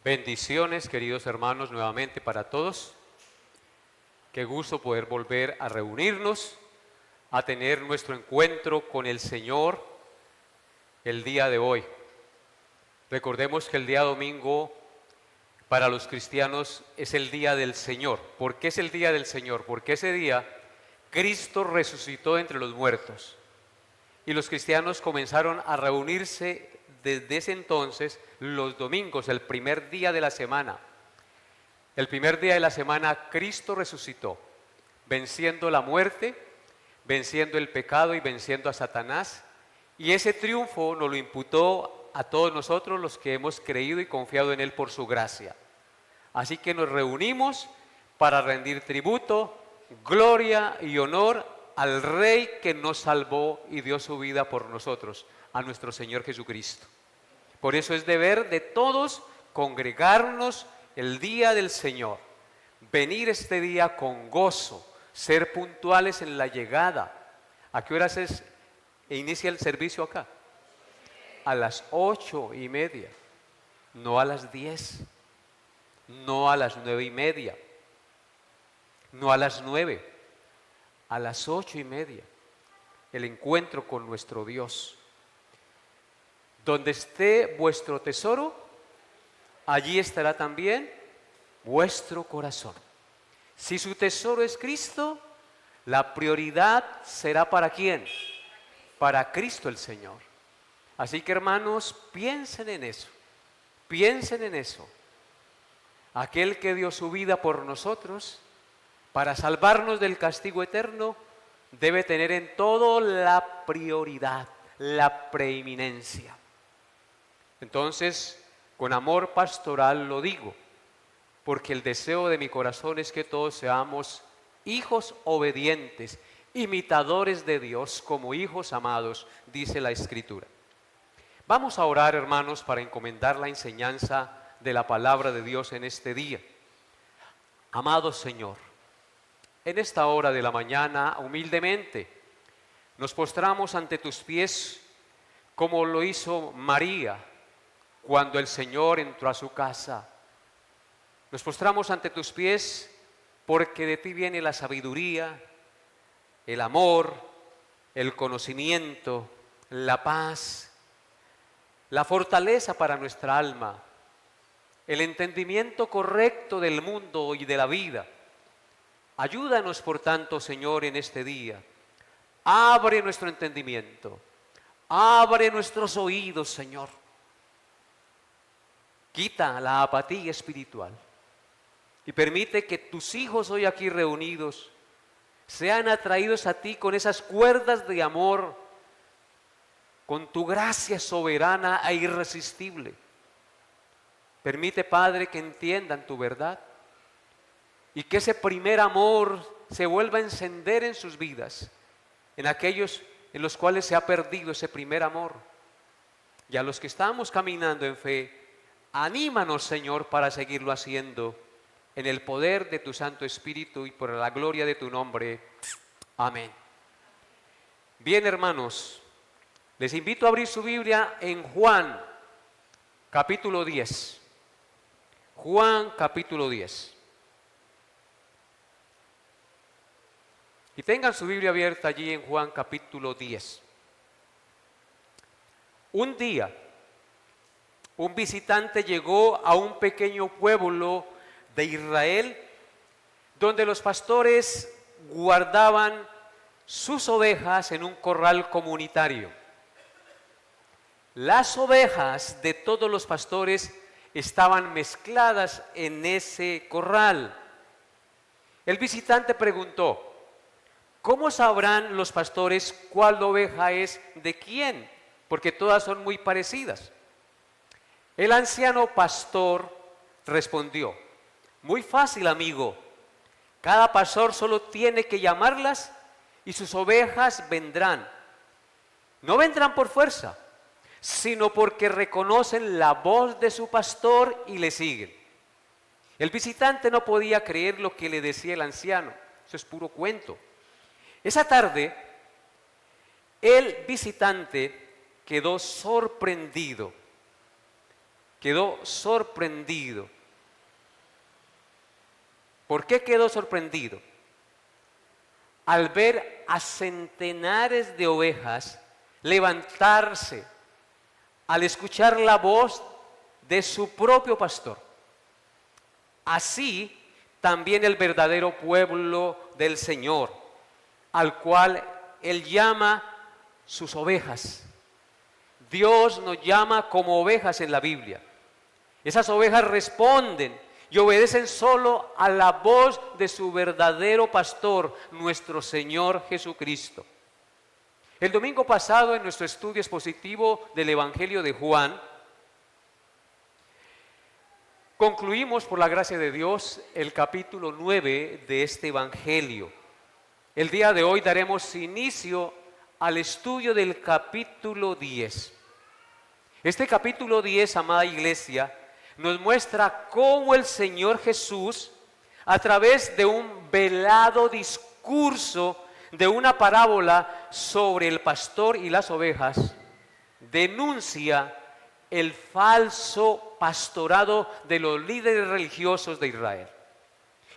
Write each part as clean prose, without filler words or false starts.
Bendiciones, queridos hermanos, nuevamente para todos. Qué gusto poder volver a reunirnos, a tener nuestro encuentro con el Señor el día de hoy. Recordemos que el día domingo para los cristianos es el día del Señor. ¿Por qué es el día del Señor? Porque ese día Cristo resucitó entre los muertos y los cristianos comenzaron a reunirse desde ese entonces los domingos, el primer día de la semana. El primer día de la semana Cristo resucitó, venciendo la muerte, venciendo el pecado y venciendo a Satanás. Y ese triunfo nos lo imputó a todos nosotros los que hemos creído y confiado en Él por su gracia. Así que nos reunimos para rendir tributo, gloria y honor al Rey que nos salvó y dio su vida por nosotros, a nuestro Señor Jesucristo. Por eso es deber de todos congregarnos el día del Señor, venir este día con gozo, ser puntuales en la llegada. ¿A qué horas inicia el servicio acá? A las 8:30, no a las 10, no a las 9:30, no a las 9, a las 8:30, el encuentro con nuestro Dios. Donde esté vuestro tesoro, allí estará también vuestro corazón. Si su tesoro es Cristo, la prioridad será ¿para quién? Para Cristo el Señor. Así que hermanos, piensen en eso, piensen en eso. Aquel que dio su vida por nosotros, para salvarnos del castigo eterno, debe tener en todo la prioridad, la preeminencia. Entonces, con amor pastoral lo digo, porque el deseo de mi corazón es que todos seamos hijos obedientes, imitadores de Dios como hijos amados, dice la Escritura. Vamos a orar, hermanos, para encomendar la enseñanza de la palabra de Dios en este día. Amado Señor, en esta hora de la mañana, humildemente, nos postramos ante tus pies como lo hizo María cuando el Señor entró a su casa. Nos postramos ante tus pies porque de ti viene la sabiduría, el amor, el conocimiento, la paz, la fortaleza para nuestra alma, el entendimiento correcto del mundo y de la vida. Ayúdanos, por tanto, Señor, en este día. Abre nuestro entendimiento, abre nuestros oídos, Señor. Quita la apatía espiritual y permite que tus hijos hoy aquí reunidos sean atraídos a ti con esas cuerdas de amor, con tu gracia soberana e irresistible. Permite, Padre, que entiendan tu verdad y que ese primer amor se vuelva a encender en sus vidas, en aquellos en los cuales se ha perdido ese primer amor. Y a los que estamos caminando en fe, anímanos, Señor, para seguirlo haciendo en el poder de tu Santo Espíritu y por la gloria de tu nombre. Amén. Bien, hermanos, les invito a abrir su Biblia en Juan, capítulo 10. Juan, capítulo 10. Y tengan su Biblia abierta allí en Juan, capítulo 10. Un día, un visitante llegó a un pequeño pueblo de Israel donde los pastores guardaban sus ovejas en un corral comunitario. Las ovejas de todos los pastores estaban mezcladas en ese corral. El visitante preguntó: ¿cómo sabrán los pastores cuál oveja es de quién? Porque todas son muy parecidas. El anciano pastor respondió: muy fácil, amigo. Cada pastor solo tiene que llamarlas y sus ovejas vendrán. No vendrán por fuerza, sino porque reconocen la voz de su pastor y le siguen. El visitante no podía creer lo que le decía el anciano. Eso es puro cuento. Esa tarde, el visitante quedó sorprendido quedó sorprendido. ¿Por qué quedó sorprendido? Al ver a centenares de ovejas levantarse, al escuchar la voz de su propio pastor. Así también el verdadero pueblo del Señor, al cual Él llama sus ovejas. Dios nos llama como ovejas en la Biblia. Esas ovejas responden y obedecen solo a la voz de su verdadero pastor, nuestro Señor Jesucristo. El domingo pasado, en nuestro estudio expositivo del Evangelio de Juan, concluimos, por la gracia de Dios, el capítulo 9 de este Evangelio. El día de hoy daremos inicio al estudio del capítulo 10. Este capítulo 10, amada iglesia, nos muestra cómo el Señor Jesús, a través de un velado discurso, de una parábola sobre el pastor y las ovejas, denuncia el falso pastorado de los líderes religiosos de Israel.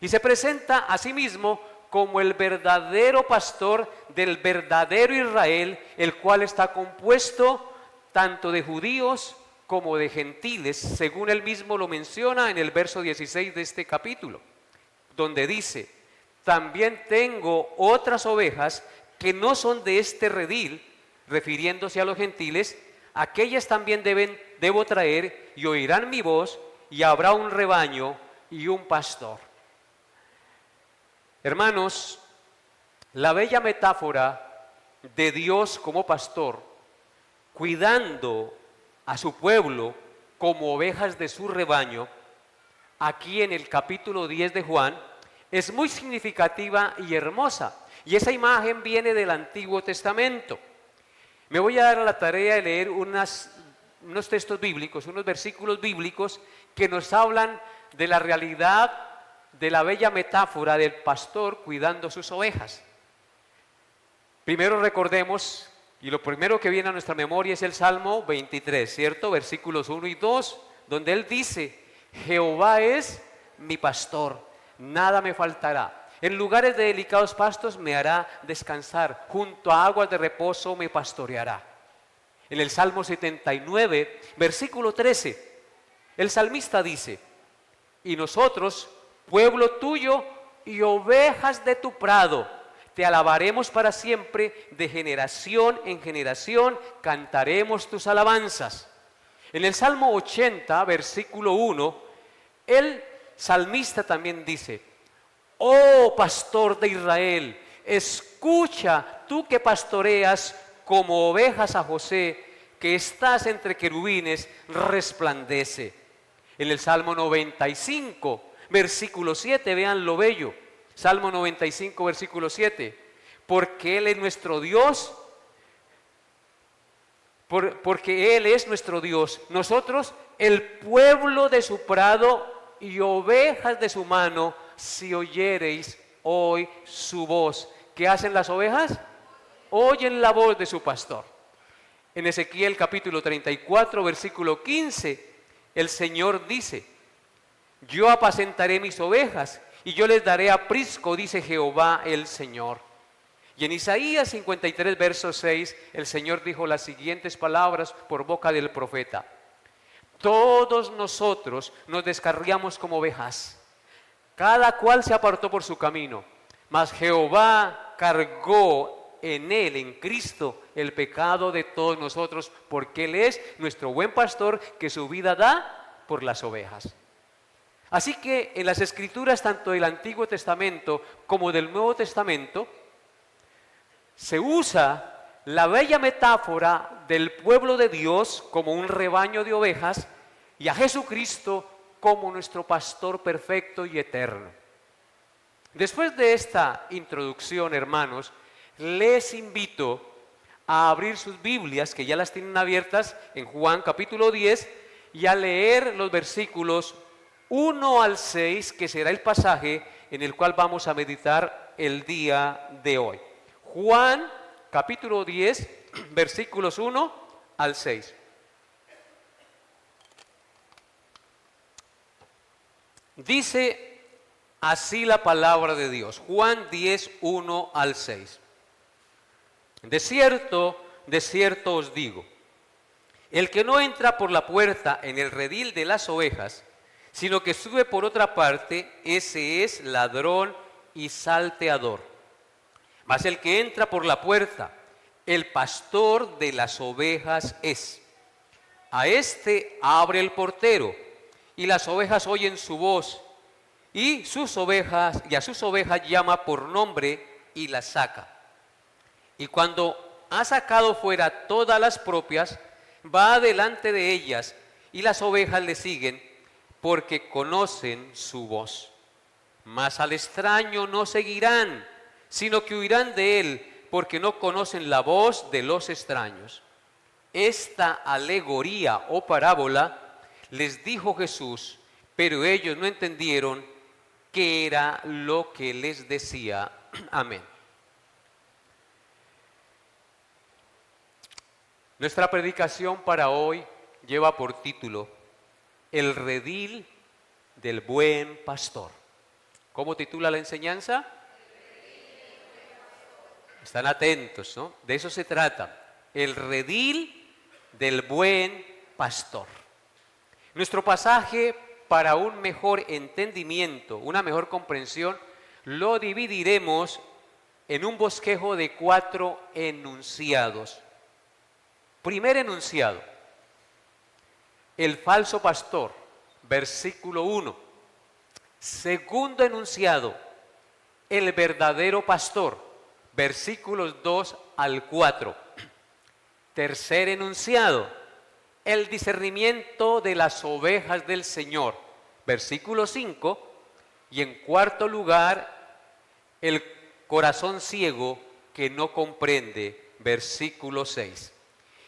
Y se presenta a sí mismo como el verdadero pastor del verdadero Israel, el cual está compuesto tanto de judíos como de gentiles, según él mismo lo menciona en el verso 16 de este capítulo, donde dice: también tengo otras ovejas que no son de este redil, refiriéndose a los gentiles, aquellas también debo traer y oirán mi voz, y habrá un rebaño y un pastor. Hermanos, la bella metáfora de Dios como pastor, cuidando a su pueblo como ovejas de su rebaño, aquí en el capítulo 10 de Juan, es muy significativa y hermosa. Y esa imagen viene del Antiguo Testamento. Me voy a dar a la tarea de leer unos textos bíblicos, unos versículos bíblicos que nos hablan de la realidad de la bella metáfora del pastor cuidando sus ovejas. Primero recordemos, y lo primero que viene a nuestra memoria es el Salmo 23, ¿cierto? Versículos 1 y 2, donde él dice: Jehová es mi pastor, nada me faltará. En lugares de delicados pastos me hará descansar, junto a aguas de reposo me pastoreará. En el Salmo 79, versículo 13, el salmista dice: y nosotros, pueblo tuyo y ovejas de tu prado, te alabaremos para siempre, de generación en generación cantaremos tus alabanzas. En el Salmo 80, versículo 1, el salmista también dice: oh pastor de Israel, escucha tú que pastoreas como ovejas a José, que estás entre querubines, resplandece. En el Salmo 95, versículo 7, vean lo bello. Salmo 95, versículo 7. Porque Él es nuestro Dios, porque Él es nuestro Dios. Nosotros, el pueblo de su prado y ovejas de su mano, si oyereis hoy su voz. ¿Qué hacen las ovejas? Oyen la voz de su pastor. En Ezequiel capítulo 34, versículo 15, el Señor dice: yo apacentaré mis ovejas y yo les daré aprisco, dice Jehová el Señor. Y en Isaías 53, verso 6, el Señor dijo las siguientes palabras por boca del profeta: todos nosotros nos descarriamos como ovejas, cada cual se apartó por su camino, mas Jehová cargó en Él, en Cristo, el pecado de todos nosotros, porque Él es nuestro buen pastor que su vida da por las ovejas. Así que en las Escrituras, tanto del Antiguo Testamento como del Nuevo Testamento, se usa la bella metáfora del pueblo de Dios como un rebaño de ovejas y a Jesucristo como nuestro pastor perfecto y eterno. Después de esta introducción, hermanos, les invito a abrir sus Biblias, que ya las tienen abiertas, en Juan capítulo 10, y a leer los versículos 1 al 6, que será el pasaje en el cual vamos a meditar el día de hoy. Juan capítulo 10, versículos 1 al 6. Dice así la palabra de Dios, Juan 10, 1 al 6. De cierto os digo, el que no entra por la puerta en el redil de las ovejas, sino que sube por otra parte, ese es ladrón y salteador. Mas el que entra por la puerta, el pastor de las ovejas es. A éste abre el portero, y las ovejas oyen su voz, y a sus ovejas llama por nombre y las saca. Y cuando ha sacado fuera todas las propias, va delante de ellas, y las ovejas le siguen, porque conocen su voz. Mas al extraño no seguirán, sino que huirán de él, porque no conocen la voz de los extraños. Esta alegoría o parábola les dijo Jesús, pero ellos no entendieron qué era lo que les decía. Amén. Nuestra predicación para hoy lleva por título El redil del buen pastor. ¿Cómo titula la enseñanza? Están atentos, ¿no? De eso se trata. El redil del buen pastor. Nuestro pasaje, para un mejor entendimiento, una mejor comprensión, lo dividiremos en un bosquejo de 4 enunciados. Primer enunciado, el falso pastor, versículo 1. Segundo enunciado, el verdadero pastor, versículos 2 al 4. Tercer enunciado, el discernimiento de las ovejas del Señor, versículo 5. Y en cuarto lugar, el corazón ciego que no comprende, versículo 6.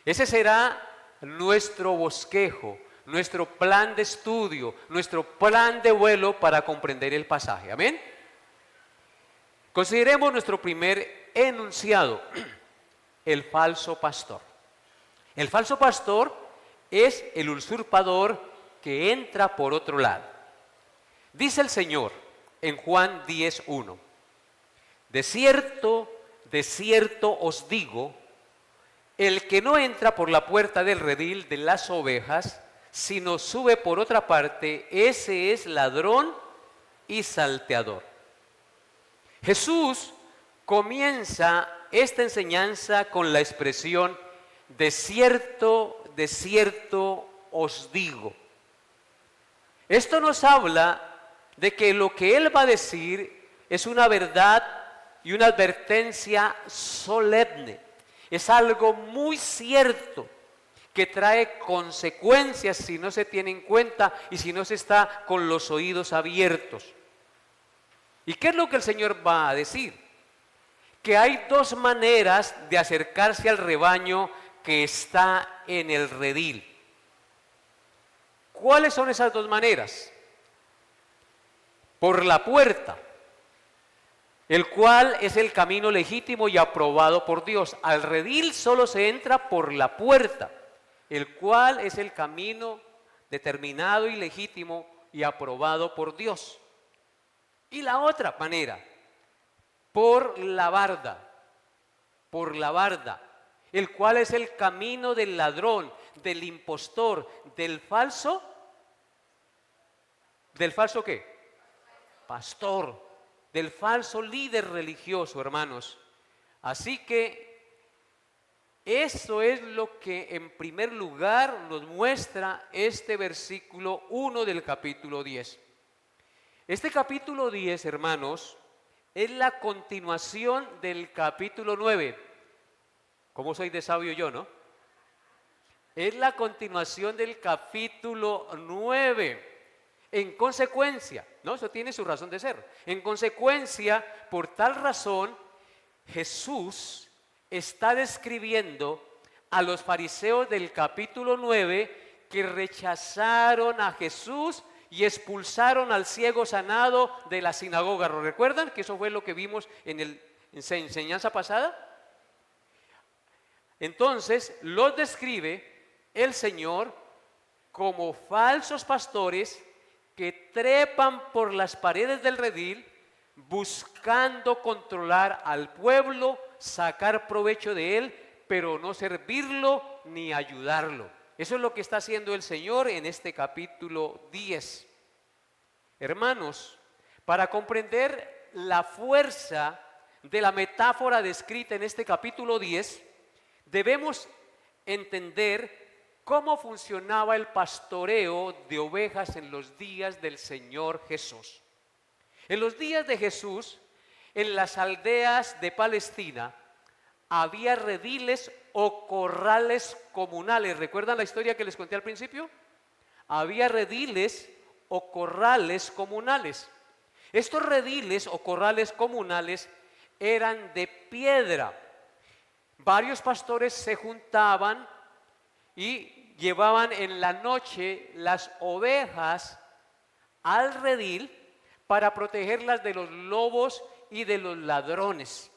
Ese será nuestro bosquejo, nuestro plan de estudio, nuestro plan de vuelo para comprender el pasaje. ¿Amén? Consideremos nuestro primer enunciado, el falso pastor. El falso pastor es el usurpador que entra por otro lado. Dice el Señor en Juan 10:1, de cierto os digo, el que no entra por la puerta del redil de las ovejas, sino sube por otra parte, ese es ladrón y salteador. Jesús comienza esta enseñanza con la expresión de cierto os digo. Esto nos habla de que lo que Él va a decir es una verdad y una advertencia solemne. Es algo muy cierto que trae consecuencias si no se tiene en cuenta y si no se está con los oídos abiertos. ¿Y qué es lo que el Señor va a decir? Que hay dos maneras de acercarse al rebaño que está en el redil. ¿Cuáles son esas dos maneras? Por la puerta, el cual es el camino legítimo y aprobado por Dios. Al redil solo se entra por la puerta, el cual es el camino determinado y legítimo y aprobado por Dios. Y la otra manera, por la barda, el cual es el camino del ladrón, del impostor, del falso ¿qué? Pastor, del falso líder religioso, hermanos. Así que eso es lo que en primer lugar nos muestra este versículo 1 del capítulo 10. Este capítulo 10, hermanos, es la continuación del capítulo 9. ¿Cómo soy de sabio yo, no? Es la continuación del capítulo 9. En consecuencia, ¿no? Eso tiene su razón de ser. En consecuencia, por tal razón, Jesús está describiendo a los fariseos del capítulo 9 que rechazaron a Jesús y expulsaron al ciego sanado de la sinagoga. ¿Lo recuerdan? Que eso fue lo que vimos en la enseñanza pasada. Entonces, los describe el Señor como falsos pastores que trepan por las paredes del redil buscando controlar al pueblo, sacar provecho de él, pero no servirlo ni ayudarlo. Eso es lo que está haciendo el Señor en este capítulo 10. Hermanos, para comprender la fuerza de la metáfora descrita en este capítulo 10, debemos entender cómo funcionaba el pastoreo de ovejas en los días del Señor Jesús. En los días de Jesús, en las aldeas de Palestina, había rediles o corrales comunales. ¿Recuerdan la historia que les conté al principio? Había rediles o corrales comunales. Estos rediles o corrales comunales eran de piedra. Varios pastores se juntaban y llevaban en la noche las ovejas al redil para protegerlas de los lobos y de los ladrones.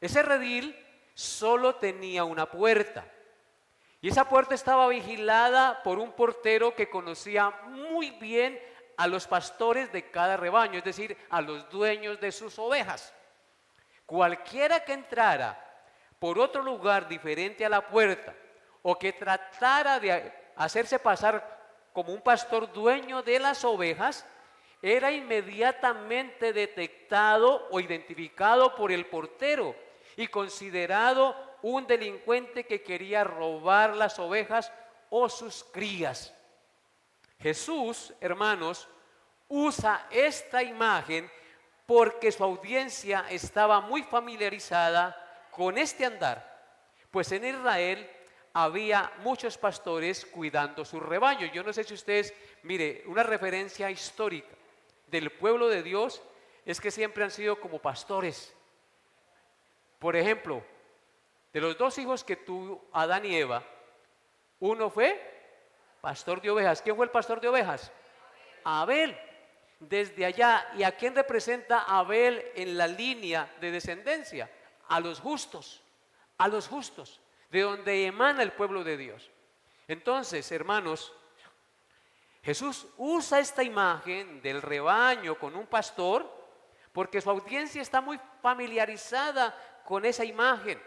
Ese redil solo tenía una puerta y esa puerta estaba vigilada por un portero que conocía muy bien a los pastores de cada rebaño, es decir, a los dueños de sus ovejas. Cualquiera que entrara por otro lugar diferente a la puerta o que tratara de hacerse pasar como un pastor dueño de las ovejas, era inmediatamente detectado o identificado por el portero y considerado un delincuente que quería robar las ovejas o sus crías. Jesús, hermanos, usa esta imagen porque su audiencia estaba muy familiarizada con este andar, pues en Israel había muchos pastores cuidando su rebaño. Yo no sé si ustedes, mire, una referencia histórica del pueblo de Dios es que siempre han sido como pastores. Por ejemplo, de los dos hijos que tuvo Adán y Eva, uno fue pastor de ovejas. ¿Quién fue el pastor de ovejas? Abel. Desde allá, ¿y a quién representa Abel en la línea de descendencia? A los justos, de donde emana el pueblo de Dios. Entonces, hermanos, Jesús usa esta imagen del rebaño con un pastor porque su audiencia está muy familiarizada con esa imagen.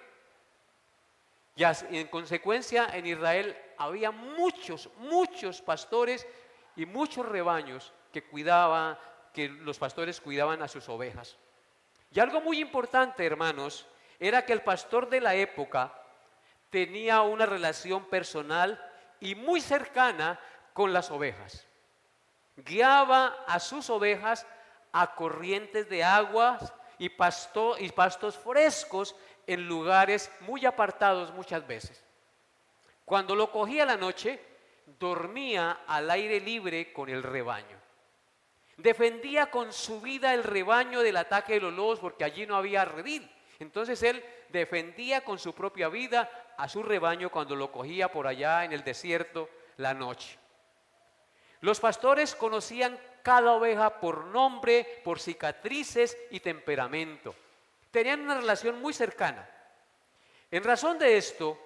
Y en consecuencia en Israel había muchos pastores y muchos rebaños que los pastores cuidaban a sus ovejas. Y algo muy importante, hermanos, era que el pastor de la época tenía una relación personal y muy cercana con las ovejas. Guiaba a sus ovejas a corrientes de aguas y pastos frescos en lugares muy apartados muchas veces. Cuando lo cogía la noche, dormía al aire libre con el rebaño. Defendía con su vida el rebaño del ataque de los lobos porque allí no había redil. Entonces él defendía con su propia vida a su rebaño cuando lo cogía por allá en el desierto la noche. Los pastores conocían cada oveja por nombre, por cicatrices y temperamento. Tenían una relación muy cercana. En razón de esto,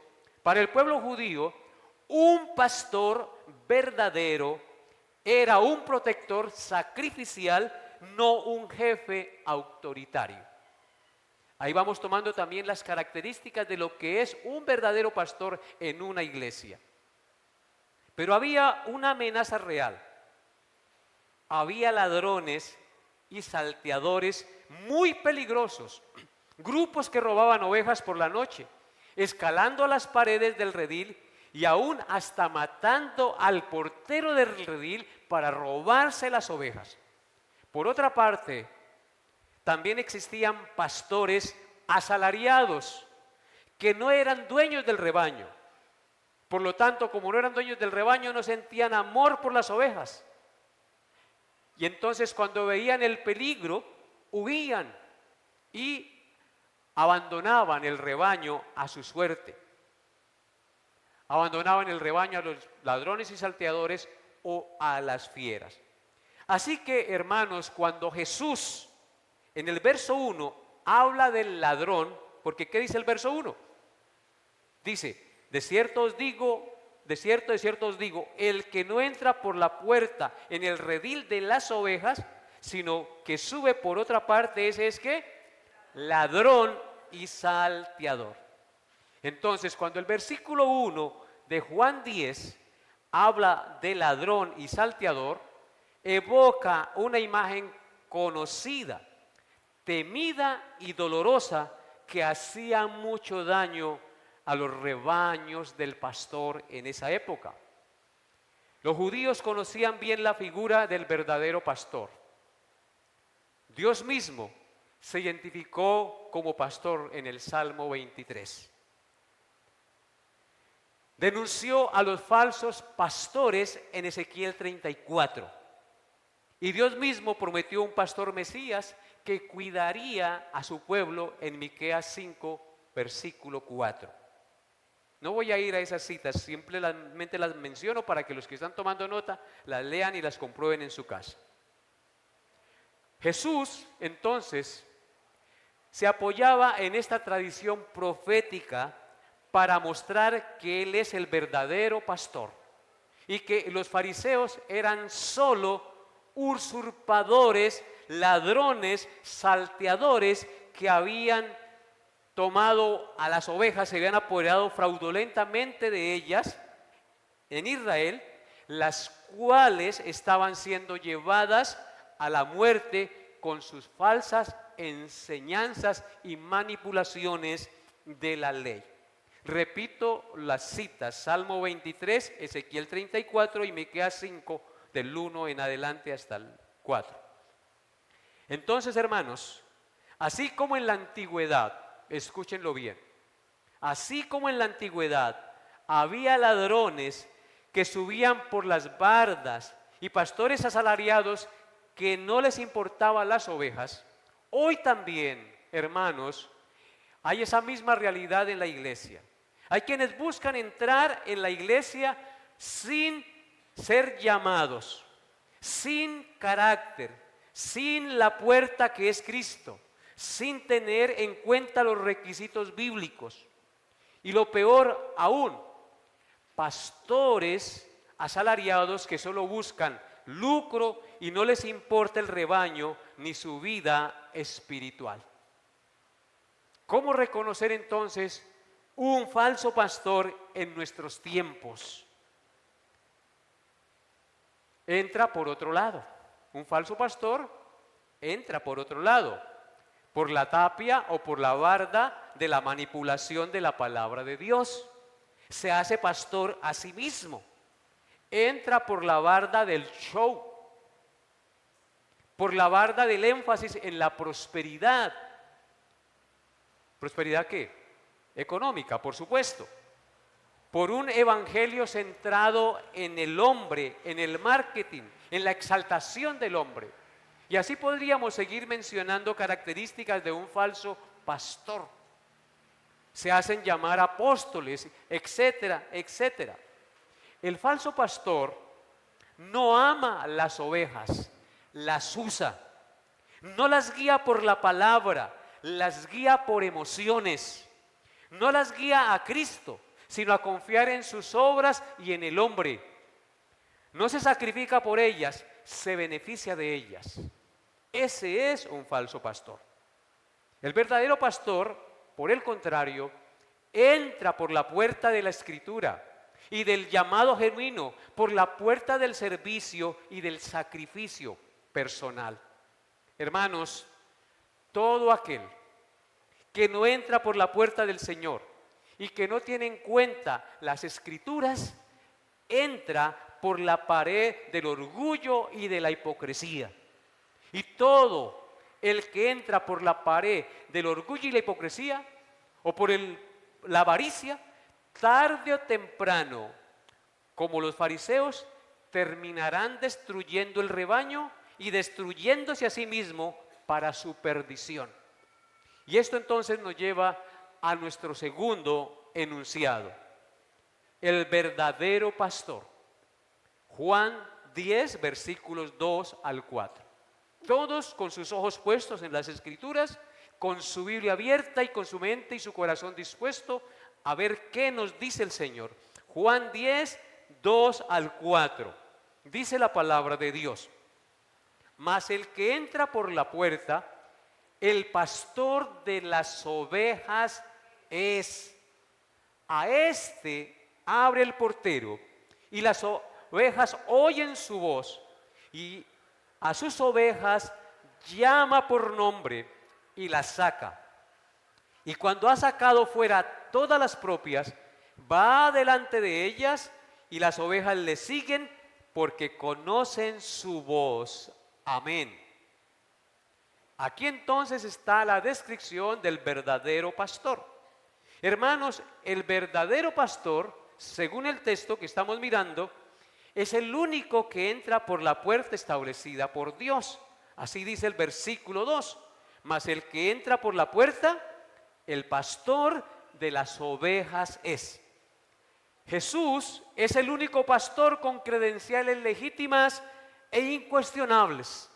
para el pueblo judío, un pastor verdadero era un protector sacrificial, no un jefe autoritario. Ahí vamos tomando también las características de lo que es un verdadero pastor en una iglesia. Pero había una amenaza real. Había ladrones y salteadores muy peligrosos, grupos que robaban ovejas por la noche, escalando a las paredes del redil y aún hasta matando al portero del redil para robarse las ovejas. Por otra parte, también existían pastores asalariados que no eran dueños del rebaño. Por lo tanto, como no eran dueños del rebaño, no sentían amor por las ovejas. Y entonces cuando veían el peligro, huían y abandonaban el rebaño a su suerte. Abandonaban el rebaño a los ladrones y salteadores o a las fieras. Así que, hermanos, cuando Jesús en el verso 1 habla del ladrón, porque ¿qué dice el verso 1? Dice, de cierto os digo de cierto os digo, el que no entra por la puerta en el redil de las ovejas, sino que sube por otra parte, ese es que ladrón y salteador. Entonces, cuando el versículo 1 de Juan 10 habla de ladrón y salteador, evoca una imagen conocida, temida y dolorosa que hacía mucho daño a los rebaños del pastor en esa época. Los judíos conocían bien la figura del verdadero pastor. Dios mismo se identificó como pastor en el Salmo 23. Denunció a los falsos pastores en Ezequiel 34. Y Dios mismo prometió un pastor Mesías que cuidaría a su pueblo en Miqueas 5, versículo 4. No voy a ir a esas citas, simplemente las menciono para que los que están tomando nota las lean y las comprueben en su casa. Jesús, entonces, se apoyaba en esta tradición profética para mostrar que Él es el verdadero pastor y que los fariseos eran solo usurpadores, ladrones, salteadores que habían tomado a las ovejas, se habían apoderado fraudulentamente de ellas en Israel, las cuales estaban siendo llevadas a la muerte con sus falsas enseñanzas y manipulaciones de la ley. Repito las citas: Salmo 23, Ezequiel 34 y Miqueas 5, del 1 en adelante hasta el 4. Entonces, hermanos, así como en la antigüedad, escúchenlo bien, así como en la antigüedad había ladrones que subían por las bardas y pastores asalariados que no les importaban las ovejas, hoy también, hermanos, hay esa misma realidad en la iglesia. Hay quienes buscan entrar en la iglesia sin ser llamados, sin carácter, sin la puerta que es Cristo, sin tener en cuenta los requisitos bíblicos. Y lo peor aún, pastores asalariados que solo buscan lucro y no les importa el rebaño ni su vida espiritual. ¿Cómo reconocer entonces un falso pastor en nuestros tiempos? Entra por otro lado. Un falso pastor entra por otro lado, por la tapia o por la barda de la manipulación de la palabra de Dios. Se hace pastor a sí mismo. Entra por la barda del show, por la barda del énfasis en la prosperidad. ¿Prosperidad qué? Económica, por supuesto. Por un evangelio centrado en el hombre, en el marketing, en la exaltación del hombre. Y así podríamos seguir mencionando características de un falso pastor. Se hacen llamar apóstoles, etcétera, etcétera. El falso pastor no ama las ovejas, las usa. No las guía por la palabra, las guía por emociones. No las guía a Cristo, sino a confiar en sus obras y en el hombre. No se sacrifica por ellas, se beneficia de ellas. Ese es un falso pastor. El verdadero pastor, por el contrario, entra por la puerta de la Escritura y del llamado genuino, por la puerta del servicio y del sacrificio personal. Hermanos, todo aquel que no entra por la puerta del Señor y que no tiene en cuenta las Escrituras, entra por la pared del orgullo y de la hipocresía. Y todo el que entra por la pared del orgullo y la hipocresía, o por la avaricia, tarde o temprano, como los fariseos, terminarán destruyendo el rebaño y destruyéndose a sí mismo para su perdición. Y esto entonces nos lleva a nuestro segundo enunciado: el verdadero pastor. Juan 10, versículos 2 al 4. Todos con sus ojos puestos en las Escrituras, con su Biblia abierta y con su mente y su corazón dispuesto a ver qué nos dice el Señor. Juan 10, 2 al 4. Dice la palabra de Dios: mas el que entra por la puerta, el pastor de las ovejas es. A este abre el portero, y las ovejas oyen su voz, y a sus ovejas llama por nombre y las saca. Y cuando ha sacado fuera todas las propias, va delante de ellas, y las ovejas le siguen porque conocen su voz. Amén. Aquí entonces está la descripción del verdadero pastor. Hermanos, el verdadero pastor, según el texto que estamos mirando, es el único que entra por la puerta establecida por Dios. Así dice el versículo 2. Mas el que entra por la puerta, el pastor de las ovejas es. Jesús es el único pastor con credenciales legítimas e incuestionables.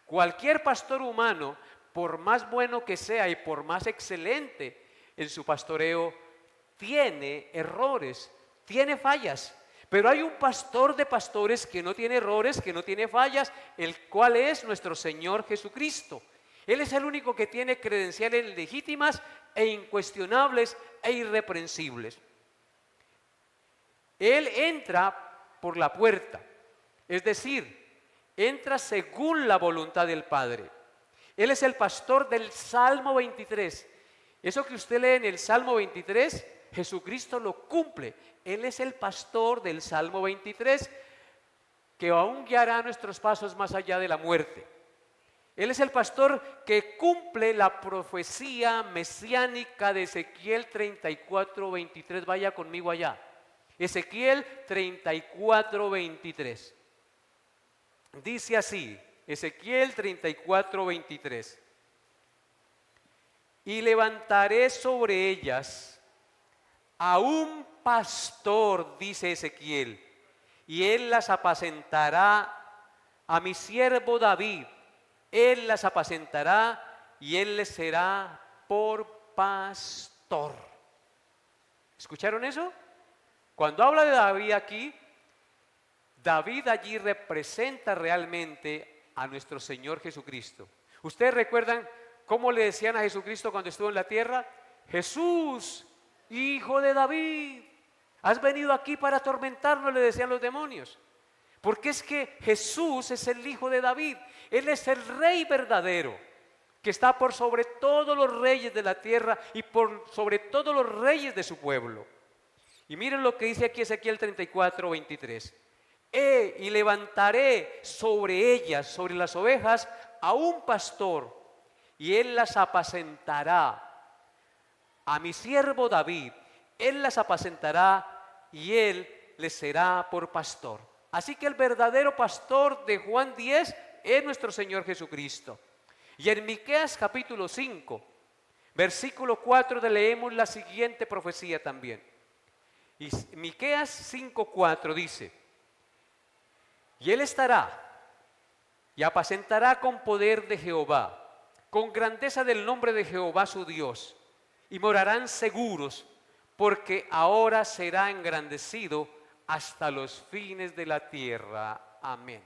Cualquier pastor humano, por más bueno que sea y por más excelente en su pastoreo, tiene errores, tiene fallas. Pero hay un pastor de pastores que no tiene errores, que no tiene fallas, el cual es nuestro Señor Jesucristo. Él es el único que tiene credenciales legítimas e incuestionables e irreprensibles. Él entra por la puerta, es decir, entra según la voluntad del Padre. Él es el pastor del Salmo 23. Eso que usted lee en el Salmo 23, Jesucristo lo cumple. Él es el pastor del Salmo 23, que aún guiará nuestros pasos más allá de la muerte. Él es el pastor que cumple la profecía mesiánica de Ezequiel 34, 23. Vaya conmigo allá. Ezequiel 34, 23. Dice así, Ezequiel 34, 23. Y levantaré sobre ellas a un pastor, dice Ezequiel, y él las apacentará, a mi siervo David. Él las apacentará y él les será por pastor. ¿Escucharon eso? Cuando habla de David aquí, David allí representa realmente a nuestro Señor Jesucristo. ¿Ustedes recuerdan cómo le decían a Jesucristo cuando estuvo en la tierra? Jesús, hijo de David, has venido aquí para atormentarnos, le decían los demonios. Porque es que Jesús es el hijo de David. Él es el rey verdadero, que está por sobre todos los reyes de la tierra y por sobre todos los reyes de su pueblo. Y miren lo que dice aquí Ezequiel 34, 23. Y levantaré sobre ellas, sobre las ovejas, a un pastor, y él las apacentará. A mi siervo David, él las apacentará y él les será por pastor. Así que el verdadero pastor de Juan 10 es nuestro Señor Jesucristo. Y en Miqueas capítulo 5, versículo 4 leemos la siguiente profecía también. Y Miqueas 5:4 dice: y él estará y apacentará con poder de Jehová, con grandeza del nombre de Jehová su Dios, y morarán seguros, porque ahora será engrandecido hasta los fines de la tierra. Amén.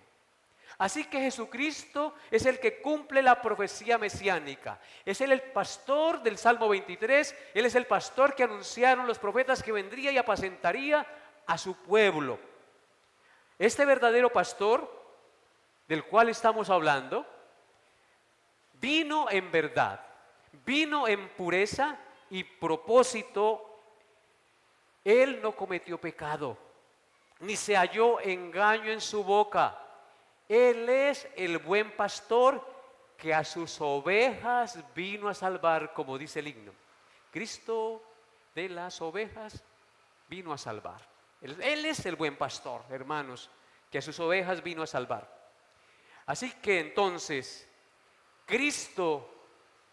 Así que Jesucristo es el que cumple la profecía mesiánica. Es Él el pastor del Salmo 23. Él es el pastor que anunciaron los profetas que vendría y apacentaría a su pueblo. Este verdadero pastor del cual estamos hablando vino en verdad, vino en pureza y propósito. Él no cometió pecado, ni se halló engaño en su boca. Él es el buen pastor que a sus ovejas vino a salvar, como dice el himno. Cristo de las ovejas vino a salvar. Él es el buen pastor, hermanos, que a sus ovejas vino a salvar. Así que entonces, Cristo,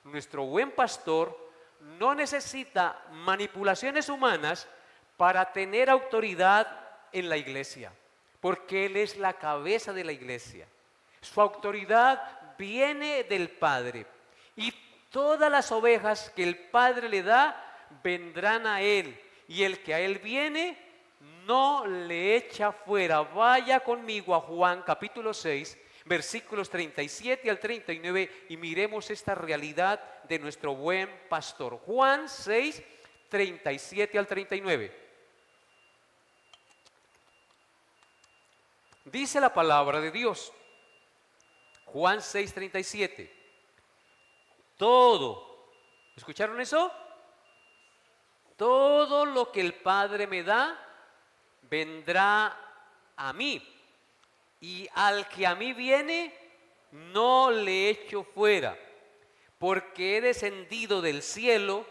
nuestro buen pastor, no necesita manipulaciones humanas para tener autoridad en la iglesia, porque Él es la cabeza de la iglesia. Su autoridad viene del Padre, y todas las ovejas que el Padre le da vendrán a Él, y el que a Él viene no le echa fuera. Vaya conmigo a Juan capítulo 6, versículos 37 al 39 y miremos esta realidad de nuestro buen pastor. Juan 6, 37 al 39. Dice la palabra de Dios. Juan 6, 37. Todo, ¿escucharon eso? Todo lo que el Padre me da, vendrá a mí. Y al que a mí viene, no le echo fuera, porque he descendido del cielo,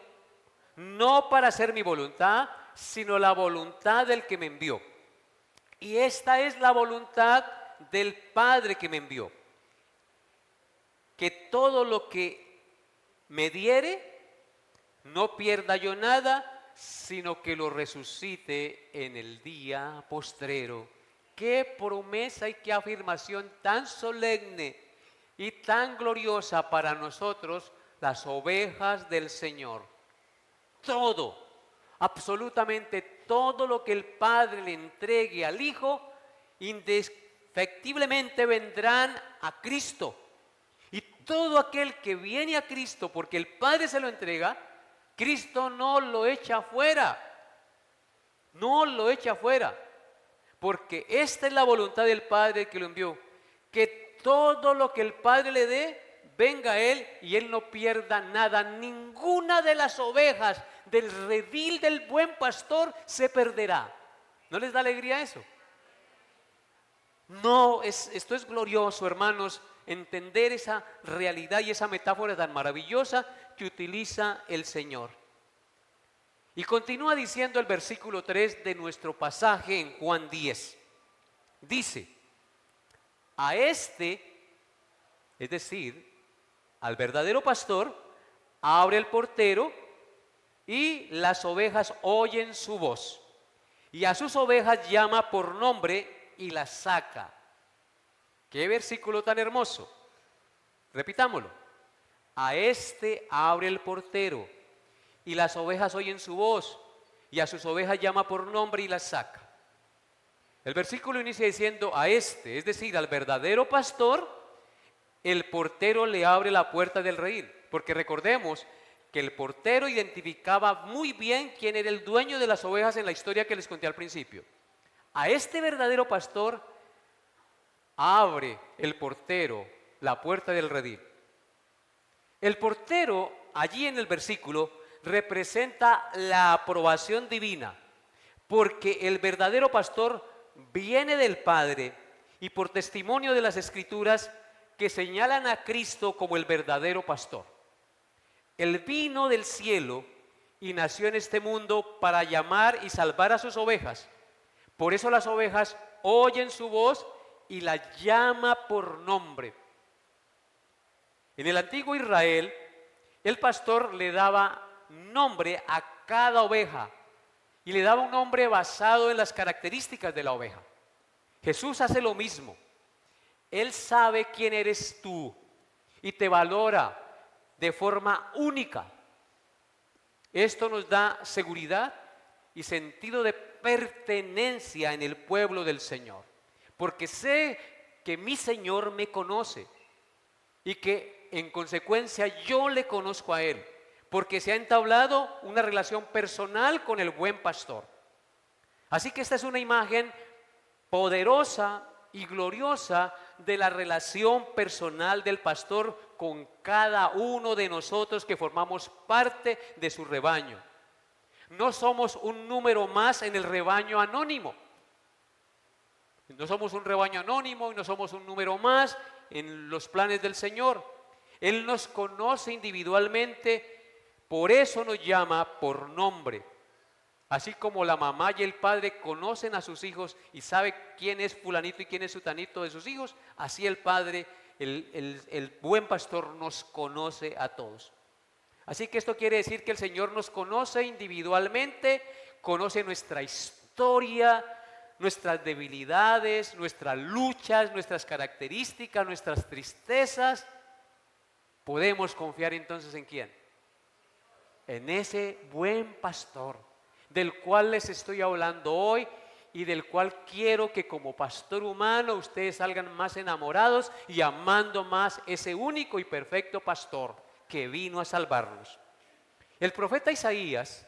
no para hacer mi voluntad, sino la voluntad del que me envió. Y esta es la voluntad del Padre que me envió, que todo lo que me diere, no pierda yo nada, sino que lo resucite en el día postrero. Qué promesa y qué afirmación tan solemne y tan gloriosa para nosotros, las ovejas del Señor. Todo, absolutamente todo lo que el Padre le entregue al Hijo, indefectiblemente vendrán a Cristo. Y todo aquel que viene a Cristo porque el Padre se lo entrega, Cristo no lo echa fuera. No lo echa fuera. Porque esta es la voluntad del Padre que lo envió. Que todo lo que el Padre le dé, venga a Él y Él no pierda nada. Ninguna de las ovejas del redil del buen pastor se perderá. ¿No les da alegría eso? No, esto es glorioso, hermanos, entender esa realidad y esa metáfora tan maravillosa que utiliza el Señor. Y continúa diciendo el versículo 3 de nuestro pasaje en Juan 10. Dice, a este, es decir, al verdadero pastor, abre el portero y las ovejas oyen su voz. Y a sus ovejas llama por nombre y las saca. Qué versículo tan hermoso. Repitámoslo. A este abre el portero y las ovejas oyen su voz, y a sus ovejas llama por nombre y las saca. El versículo inicia diciendo a este, es decir, al verdadero pastor, el portero le abre la puerta del redil, porque recordemos que el portero identificaba muy bien quién era el dueño de las ovejas en la historia que les conté al principio. A este verdadero pastor abre el portero la puerta del redil. El portero, allí en el versículo, representa la aprobación divina, porque el verdadero pastor viene del Padre y por testimonio de las Escrituras que señalan a Cristo como el verdadero pastor. Él vino del cielo y nació en este mundo para llamar y salvar a sus ovejas. Por eso las ovejas oyen su voz y la llama por nombre. En el antiguo Israel, el pastor le daba nombre a cada oveja y le daba un nombre basado en las características de la oveja. Jesús hace lo mismo. Él sabe quién eres tú y te valora de forma única. Esto nos da seguridad y sentido de pertenencia en el pueblo del Señor, porque sé que mi Señor me conoce y que en consecuencia yo le conozco a Él, porque se ha entablado una relación personal con el buen pastor. Así que esta es una imagen poderosa y gloriosa de la relación personal del pastor con cada uno de nosotros que formamos parte de su rebaño. No somos un número más en el rebaño anónimo. No somos un rebaño anónimo y no somos un número más en los planes del Señor. Él nos conoce individualmente. Por eso nos llama por nombre. Así como la mamá y el padre conocen a sus hijos y sabe quién es fulanito y quién es sutanito de sus hijos, así el Padre, el buen pastor, nos conoce a todos. Así que esto quiere decir que el Señor nos conoce individualmente, conoce nuestra historia, nuestras debilidades, nuestras luchas, nuestras características, nuestras tristezas. Podemos confiar entonces ¿en quién? En ese buen pastor del cual les estoy hablando hoy y del cual quiero que como pastor humano ustedes salgan más enamorados y amando más ese único y perfecto pastor que vino a salvarnos. El profeta Isaías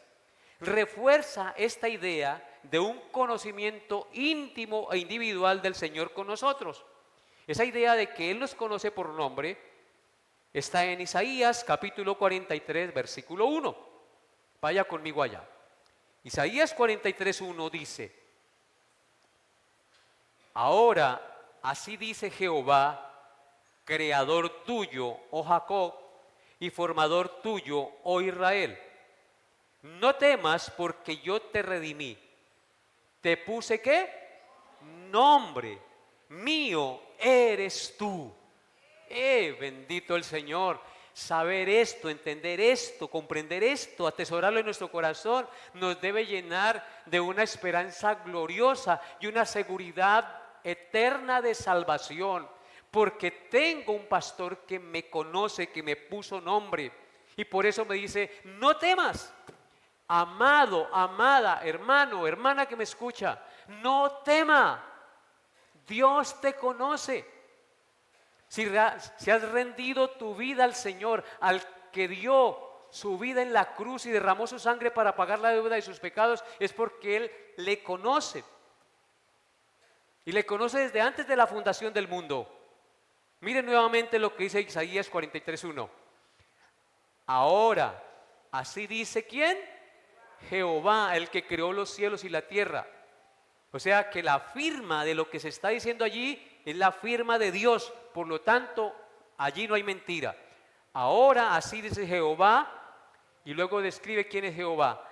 refuerza esta idea de un conocimiento íntimo e individual del Señor con nosotros. Esa idea de que Él nos conoce por nombre está en Isaías capítulo 43, versículo 1. Vaya conmigo allá. Isaías 43, 1 dice: ahora, así dice Jehová, creador tuyo, oh Jacob, y formador tuyo, oh Israel. No temas, porque yo te redimí. Te puse ¿qué? Nombre. Mío eres tú. Bendito el Señor. Saber esto, entender esto, comprender esto, atesorarlo en nuestro corazón, nos debe llenar de una esperanza gloriosa y una seguridad eterna de salvación, porque tengo un pastor que me conoce, que me puso nombre, y por eso me dice: no temas, amado, amada, hermano, hermana que me escucha, no tema, Dios te conoce. Si has rendido tu vida al Señor, al que dio su vida en la cruz y derramó su sangre para pagar la deuda de sus pecados, es porque Él le conoce. Y le conoce desde antes de la fundación del mundo. Miren nuevamente lo que dice Isaías 43:1. Ahora, así dice ¿quién? Jehová, el que creó los cielos y la tierra. O sea que la firma de lo que se está diciendo allí es la firma de Dios. Por lo tanto, allí no hay mentira. Ahora, así dice Jehová, y luego describe quién es Jehová: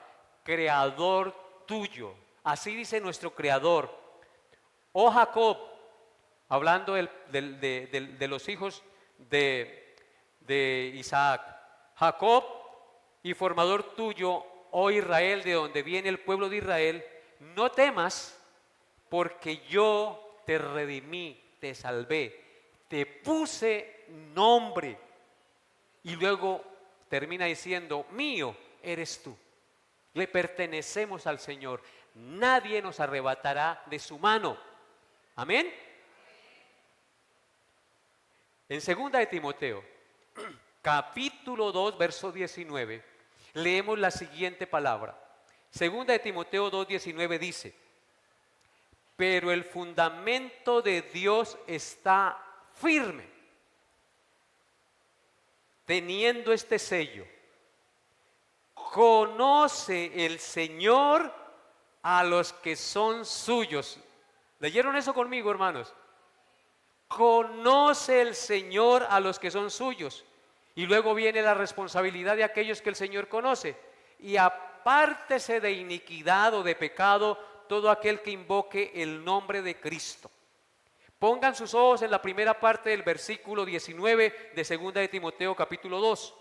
creador tuyo. Así dice nuestro creador. Oh Jacob, hablando de los hijos de Isaac. Jacob, y formador tuyo, oh Israel, de donde viene el pueblo de Israel. No temas, porque yo te redimí, te salvé, te puse nombre. Y luego termina diciendo: mío eres tú. Le pertenecemos al Señor. Nadie nos arrebatará de su mano. Amén. En 2 de Timoteo, capítulo 2, verso 19, leemos la siguiente palabra. 2 de Timoteo 2:19 dice: pero el fundamento de Dios está firme, teniendo este sello: conoce el Señor a los que son suyos. ¿Leyeron eso conmigo, hermanos? Conoce el Señor a los que son suyos. Y luego viene la responsabilidad de aquellos que el Señor conoce. Y apártese de iniquidad o de pecado todo aquel que invoque el nombre de Cristo. Pongan sus ojos en la primera parte del versículo 19 de 2 de Timoteo capítulo 2.